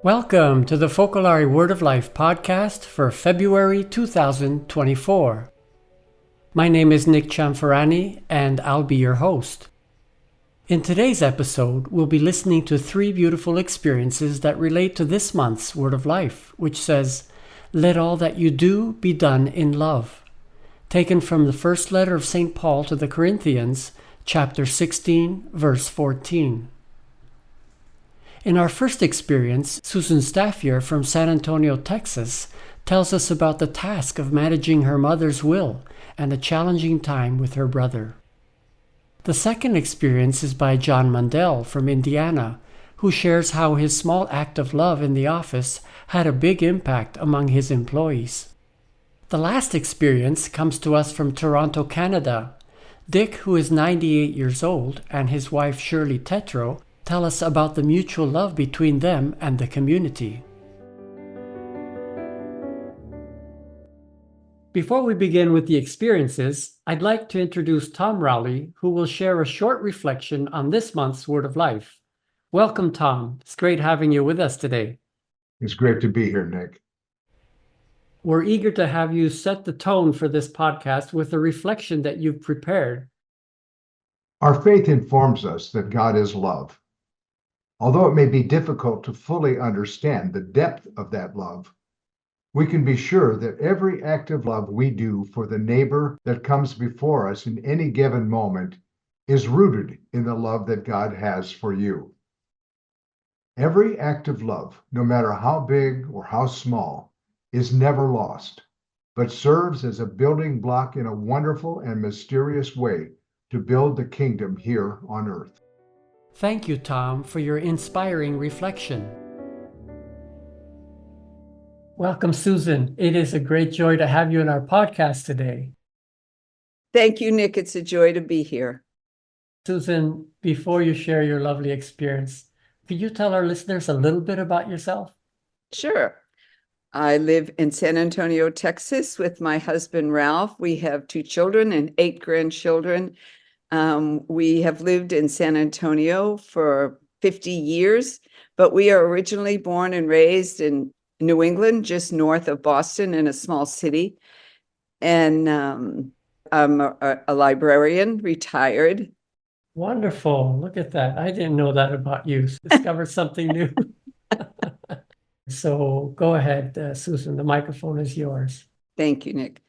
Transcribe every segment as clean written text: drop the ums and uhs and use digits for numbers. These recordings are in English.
Welcome to the Focolare Word of Life podcast for February 2024. My name is Nick Cianfrani, and I'll be your host. In today's episode, we'll be listening to three beautiful experiences that relate to this month's Word of Life, which says, "Let all that you do be done in love." Taken from the first letter of St. Paul to the Corinthians, chapter 16, verse 14. In our first experience, Susan Staffier from San Antonio, Texas, tells us about the task of managing her mother's will and a challenging time with her brother. The second experience is by John Mundell from Indiana, who shares how his small act of love in the office had a big impact among his employees. The last experience comes to us from Toronto, Canada. Dick, who is 98 years old, and his wife Shirley Tetreau tell us about the mutual love between them and the community. Before we begin with the experiences, I'd like to introduce Tom Rowley, who will share a short reflection on this month's Word of Life. Welcome, Tom. It's great having you with us today. It's great to be here, Nick. We're eager to have you set the tone for this podcast with a reflection that you've prepared. Our faith informs us that God is love. Although it may be difficult to fully understand the depth of that love, we can be sure that every act of love we do for the neighbor that comes before us in any given moment is rooted in the love that God has for you. Every act of love, no matter how big or how small, is never lost, but serves as a building block in a wonderful and mysterious way to build the kingdom here on earth. Thank you, Tom, for your inspiring reflection. Welcome, Susan. It is a great joy to have you in our podcast today. Thank you, Nick. It's a joy to be here. Susan, before you share your lovely experience, could you tell our listeners a little bit about yourself? Sure. I live in San Antonio, Texas with my husband, Ralph. We have 2 children and 8 grandchildren. We have lived in San Antonio for 50 years, but we are originally born and raised in New England, just north of Boston in a small city. And I'm a librarian, retired. Wonderful. Look at that. I didn't know that about you. Discovered something new. So go ahead, Susan. The microphone is yours. Thank you, Nick.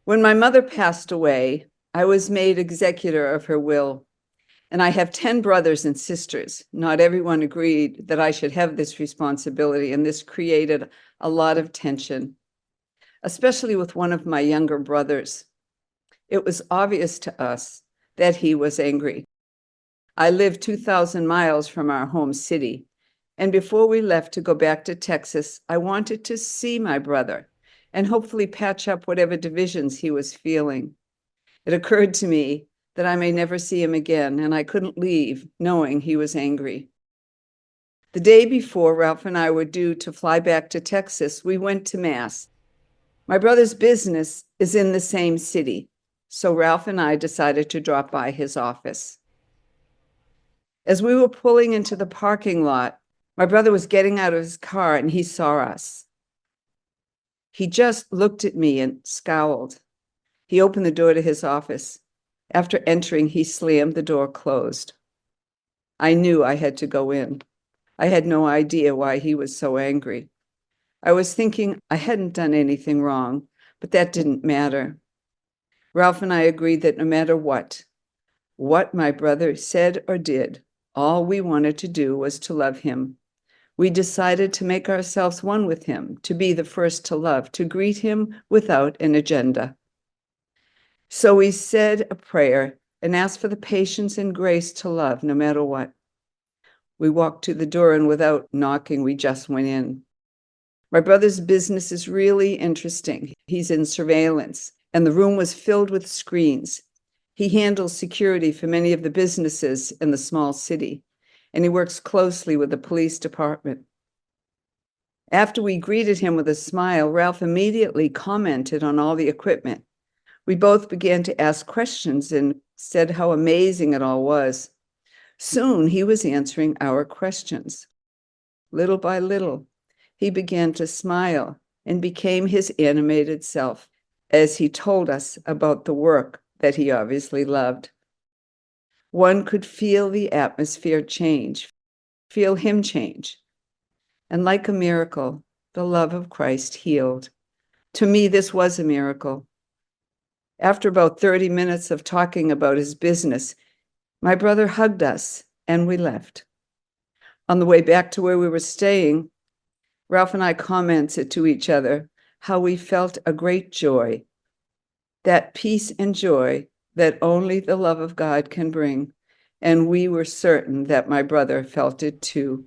When my mother passed away, I was made executor of her will, and I have 10 brothers and sisters. Not everyone agreed that I should have this responsibility, and this created a lot of tension, especially with one of my younger brothers. It was obvious to us that he was angry. I lived 2,000 miles from our home city, and before we left to go back to Texas, I wanted to see my brother and hopefully patch up whatever divisions he was feeling. It occurred to me that I may never see him again, and I couldn't leave knowing he was angry. The day before Ralph and I were due to fly back to Texas, we went to Mass. My brother's business is in the same city, so Ralph and I decided to drop by his office. As we were pulling into the parking lot, my brother was getting out of his car and he saw us. He just looked at me and scowled. He opened the door to his office. After entering, he slammed the door closed. I knew I had to go in. I had no idea why he was so angry. I was thinking I hadn't done anything wrong, but that didn't matter. Ralph and I agreed that no matter what my brother said or did, all we wanted to do was to love him. We decided to make ourselves one with him, to be the first to love, to greet him without an agenda. So we said a prayer and asked for the patience and grace to love no matter what. We walked to the door and without knocking, we just went in. My brother's business is really interesting. He's in surveillance, and the room was filled with screens. He handles security for many of the businesses in the small city, and he works closely with the police department. After we greeted him with a smile, Ralph immediately commented on all the equipment. We both began to ask questions and said how amazing it all was. Soon he was answering our questions. Little by little, he began to smile and became his animated self as he told us about the work that he obviously loved. One could feel the atmosphere change, feel him change. And like a miracle, the love of Christ healed. To me, this was a miracle. After about 30 minutes of talking about his business, my brother hugged us and we left. On the way back to where we were staying, Ralph and I commented to each other how we felt a great joy, that peace and joy that only the love of God can bring. And we were certain that my brother felt it too.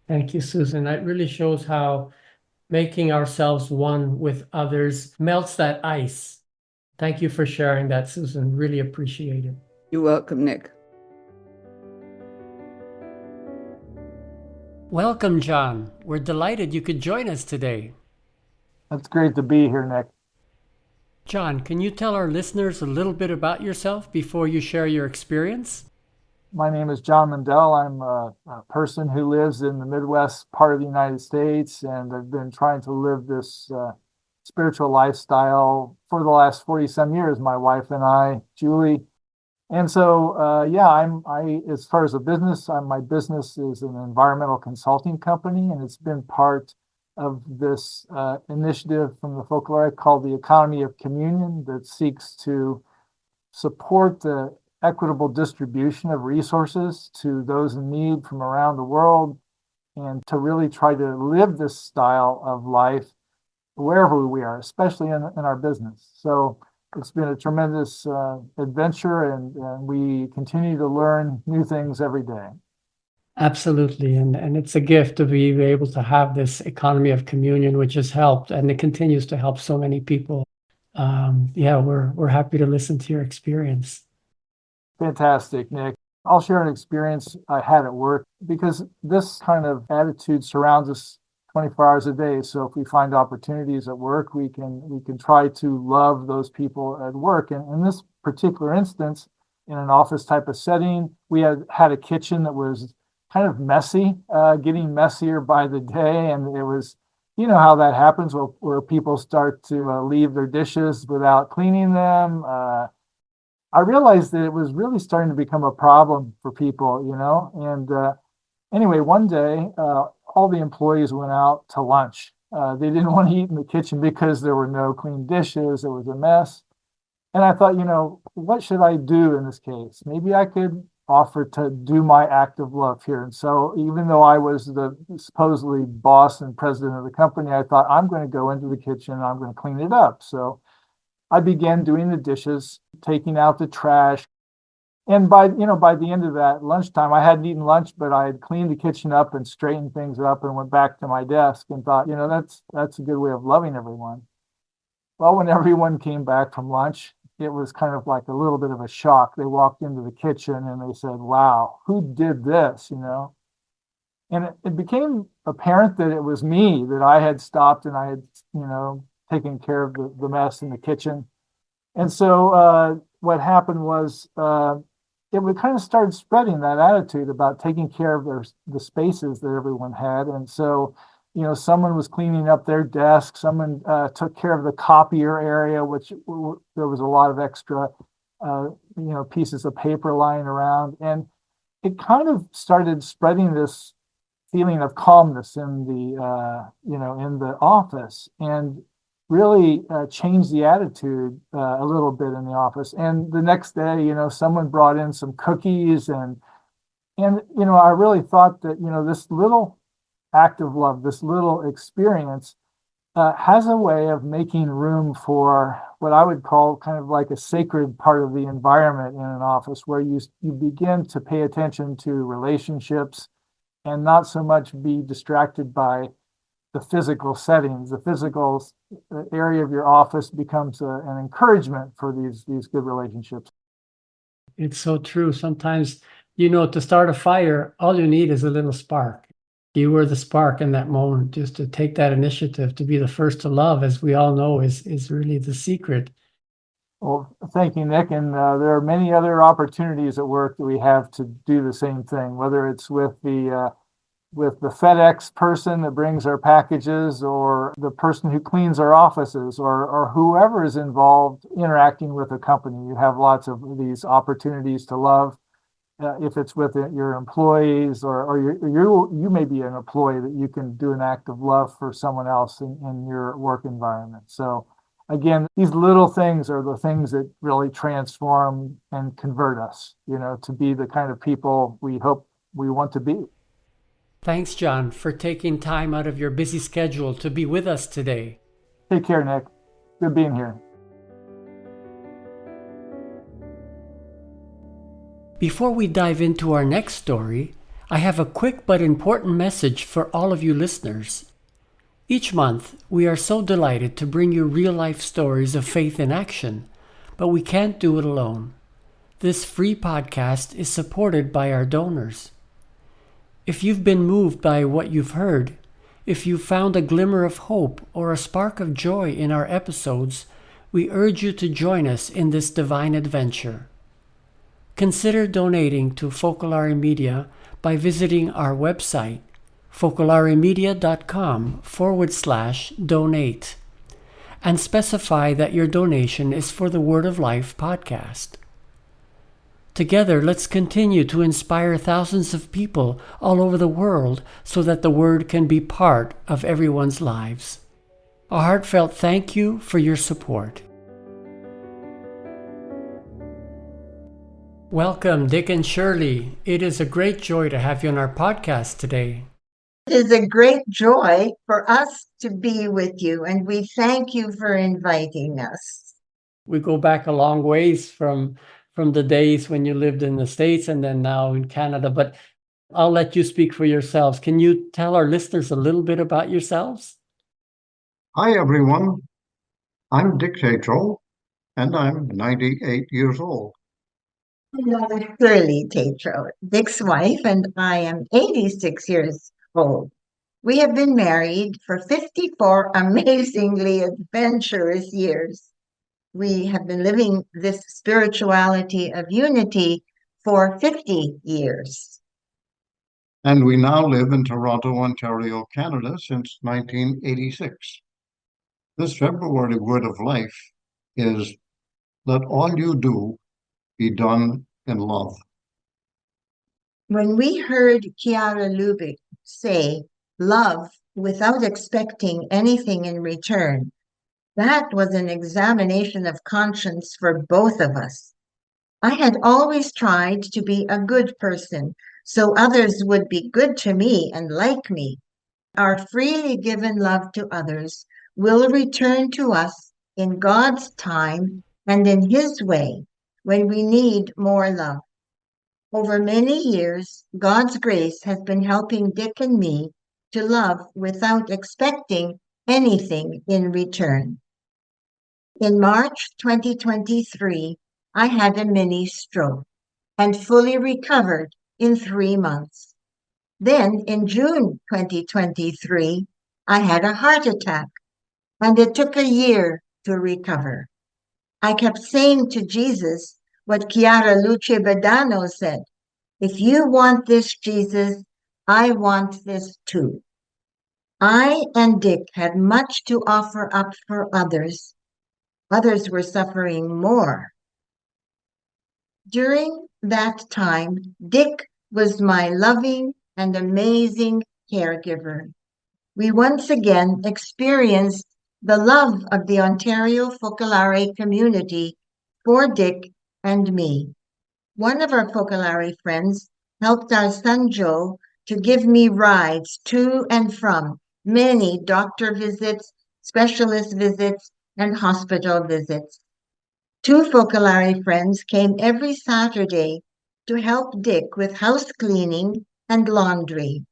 Thank you, Susan. That really shows how making ourselves one with others melts that ice. Thank you for sharing that, Susan. Really appreciate it. You're welcome, Nick. Welcome, John. We're delighted you could join us today. It's great to be here, Nick. John, can you tell our listeners a little bit about yourself before you share your experience? My name is John Mundell. I'm a person who lives in the Midwest part of the United States, and I've been trying to live this spiritual lifestyle for the last 40-some years, my wife and I, Julie. And so, as far as a business, my business is an environmental consulting company, and it's been part of this initiative from the Focolare called the Economy of Communion that seeks to support the equitable distribution of resources to those in need from around the world, and to really try to live this style of life wherever we are, especially in our business. So it's been a tremendous adventure, and we continue to learn new things every day. Absolutely. And it's a gift to be able to have this economy of communion, which has helped, and it continues to help so many people. We're happy to listen to your experience. Fantastic, Nick. I'll share an experience I had at work, because this kind of attitude surrounds us 24 hours a day. So if we find opportunities at work, we can try to love those people at work. And in this particular instance, in an office type of setting, we had a kitchen that was kind of messy, getting messier by the day. And it was, you know how that happens, where people start to leave their dishes without cleaning them. I realized that it was really starting to become a problem for people, And anyway, one day, all the employees went out to lunch. They didn't want to eat in the kitchen because there were no clean dishes. It was a mess. And I thought, what should I do in this case? Maybe I could offer to do my act of love here. And so even though I was the supposedly boss and president of the company, I thought, I'm going to go into the kitchen and I'm going to clean it up. So I began doing the dishes, taking out the trash. And by the end of that lunchtime, I hadn't eaten lunch, but I had cleaned the kitchen up and straightened things up and went back to my desk and thought, that's a good way of loving everyone. Well, when everyone came back from lunch, it was kind of like a little bit of a shock. They walked into the kitchen and they said, wow, who did this, And it became apparent that it was me, that I had stopped and I had, taken care of the mess in the kitchen. And so what happened was it would kind of start spreading, that attitude about taking care of the spaces that everyone had. And so, someone was cleaning up their desk, someone took care of the copier area, which there was a lot of extra, pieces of paper lying around. And it kind of started spreading this feeling of calmness in the office, and really changed the attitude a little bit in the office. And the next day, someone brought in some cookies, and I really thought that, this little act of love, this little experience has a way of making room for what I would call kind of like a sacred part of the environment in an office, where you begin to pay attention to relationships and not so much be distracted by the physical settings. The physical area of your office becomes an encouragement for these good relationships. It's so true. Sometimes, to start a fire, all you need is a little spark. You were the spark in that moment, just to take that initiative, to be the first to love, as we all know, is really the secret. Well, thank you, Nick. And there are many other opportunities at work that we have to do the same thing, whether it's with the with the FedEx person that brings our packages, or the person who cleans our offices, or whoever is involved interacting with a company. You have lots of these opportunities to love. If it's with your employees, or you may be an employee that you can do an act of love for someone else in your work environment. So again, these little things are the things that really transform and convert us, to be the kind of people we hope we want to be. Thanks, John, for taking time out of your busy schedule to be with us today. Take care, Nick. Good being here. Before we dive into our next story, I have a quick but important message for all of you listeners. Each month, we are so delighted to bring you real-life stories of faith in action, but we can't do it alone. This free podcast is supported by our donors. If you've been moved by what you've heard, if you found a glimmer of hope or a spark of joy in our episodes, we urge you to join us in this divine adventure. Consider donating to Focolare Media by visiting our website, focolaremedia.com/donate, and specify that your donation is for the Word of Life podcast. Together, let's continue to inspire thousands of people all over the world so that the Word can be part of everyone's lives. A heartfelt thank you for your support. Welcome, Dick and Shirley. It is a great joy to have you on our podcast today. It is a great joy for us to be with you, and we thank you for inviting us. We go back a long ways from the days when you lived in the States and then now in Canada, but I'll let you speak for yourselves. Can you tell our listeners a little bit about yourselves? Hi, everyone. I'm Dick Tetreau, and I'm 98 years old. Hello, Shirley Tetreau, Dick's wife, and I am 86 years old. We have been married for 54 amazingly adventurous years. We have been living this spirituality of unity for 50 years. And we now live in Toronto, Ontario, Canada since 1986. This February word of life is, let all you do be done in love. When we heard Chiara Lubick say, love without expecting anything in return, that was an examination of conscience for both of us. I had always tried to be a good person, so others would be good to me and like me. Our freely given love to others will return to us in God's time and in His way when we need more love. Over many years, God's grace has been helping Dick and me to love without expecting anything in return. In March 2023, I had a mini stroke and fully recovered in 3 months. Then in June 2023, I had a heart attack and it took a year to recover. I kept saying to Jesus what Chiara Luce Badano said, if you want this, Jesus, I want this too. I and Dick had much to offer up for others. Others were suffering more. During that time, Dick was my loving and amazing caregiver. We once again experienced the love of the Ontario Focolare community for Dick and me. One of our Focolare friends helped our son Joe to give me rides to and from many doctor visits, specialist visits, and hospital visits. 2 Focolare friends came every Saturday to help Dick with house cleaning and laundry.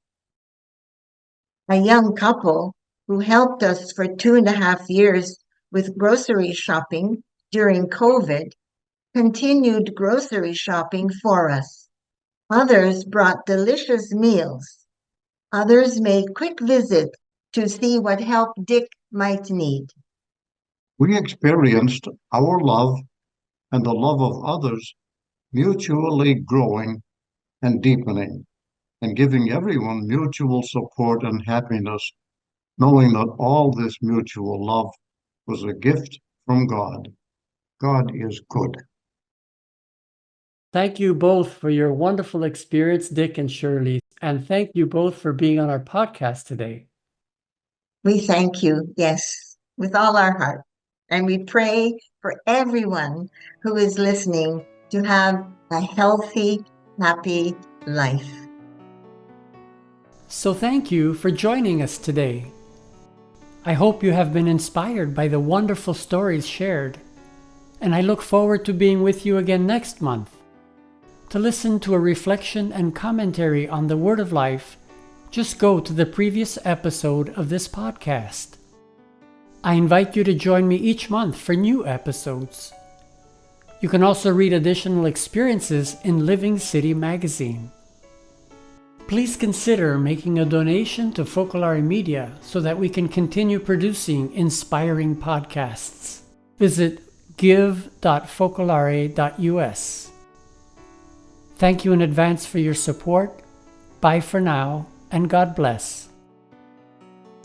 A young couple who helped us for 2.5 years with grocery shopping during COVID continued grocery shopping for us. Others brought delicious meals. Others made quick visits to see what help Dick might need. We experienced our love and the love of others mutually growing and deepening. and giving everyone mutual support and happiness, knowing that all this mutual love was a gift from God. God is good. Thank you both for your wonderful experience, Dick and Shirley, and thank you both for being on our podcast today. We thank you, yes, with all our heart. And we pray for everyone who is listening to have a healthy, happy life. So thank you for joining us today. I hope you have been inspired by the wonderful stories shared, and I look forward to being with you again next month. To listen to a reflection and commentary on the Word of Life, just go to the previous episode of this podcast. I invite you to join me each month for new episodes. You can also read additional experiences in Living City magazine. Please consider making a donation to Focolare Media so that we can continue producing inspiring podcasts. Visit give.focolare.us. Thank you in advance for your support. Bye for now, and God bless.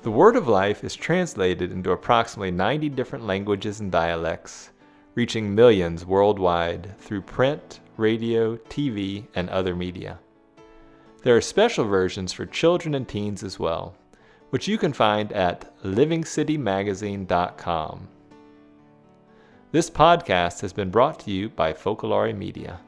The Word of Life is translated into approximately 90 different languages and dialects, reaching millions worldwide through print, radio, TV, and other media. There are special versions for children and teens as well, which you can find at livingcitymagazine.com. This podcast has been brought to you by Focolare Media.